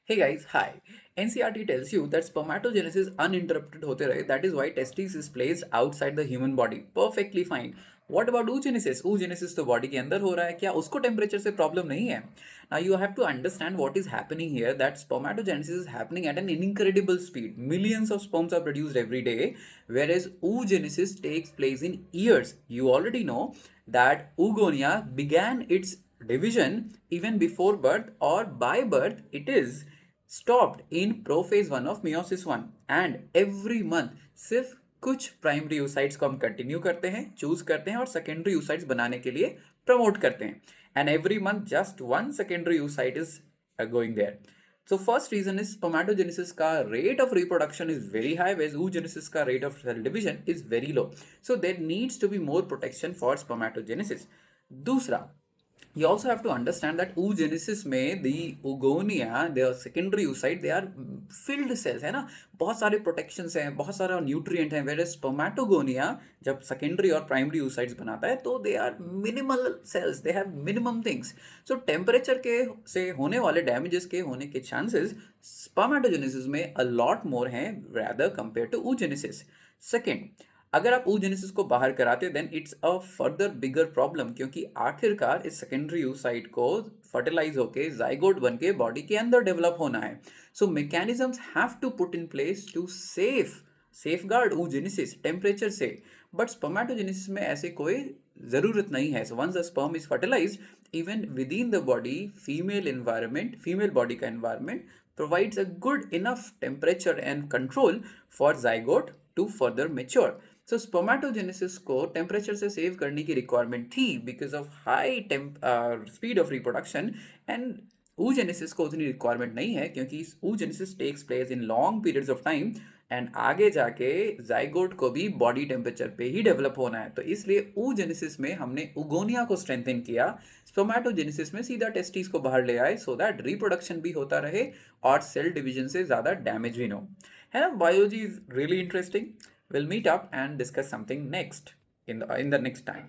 Hey guys, hi. NCRT tells you that spermatogenesis uninterrupted होते रहे. That is why testes is placed outside the human body. Perfectly fine. What about oogenesis? Oogenesis तो body के अंदर हो रहा है. क्या उसको temperature से problem नहीं है? Now you have to understand what is happening here. That spermatogenesis is happening at an incredible speed. Millions of sperms are produced every day, whereas oogenesis takes place in years. You already know that oogonia began its division even before birth or by birth. It is stopped in prophase 1 of meiosis 1 and every month सिर्फ कुछ primary oocytes को हम continue करते हैं, choose करते हैं और secondary oocytes बनाने के लिए प्रमोट करते हैं and every month just one secondary oocyte is going there. So first reason is spermatogenesis का rate of reproduction is very high, whereas oogenesis का rate of cell division is very low. So there needs to be more protection for spermatogenesis. दूसरा, you also have to understand that oogenesis में the oogonia, the secondary oocyte, they are filled cells है ना, बहुत सारे protections हैं, बहुत सारा nutrient हैं, whereas spermatogonia जब secondary और primary oocytes बनाता है तो they are minimal cells, they have minimum things. So temperature के से होने वाले damages के होने के chances spermatogenesis में a lot more हैं rather compared to oogenesis. Second, अगर आप oogenesis को बाहर कराते then it's a further bigger problem, क्योंकि आखिरकार इस सेकेंडरी oocyte को फर्टिलाइज होके जाइगोट बन के बॉडी के अंदर डेवलप होना है. So mechanisms have to put in place to safeguard oogenesis temperature से. बट स्पर्मेटोजेनेसिस में ऐसे कोई जरूरत नहीं है. So once the sperm is fertilized, even with in the body female body का environment provides a good enough temperature and control for zygote to further mature. So spermatogenesis को temperature से save करने की रिक्वायरमेंट थी because of high speed of reproduction and oogenesis को उतनी requirement नहीं है क्योंकि oogenesis takes place in long periods of time and आगे जाके जाइगोट को भी बॉडी टेम्परेचर पे ही डेवलप होना है. तो इसलिए oogenesis में हमने उगोनिया को स्ट्रेंथन किया, स्पर्मेटोजेनेसिस में सीधा टेस्टिस को बाहर ले आए सो दैट रिप्रोडक्शन भी होता रहे और सेल डिवीजन से ज़्यादा डैमेज भी ना हो. है ना, biology is really interesting. We'll meet up and discuss something next in the next time.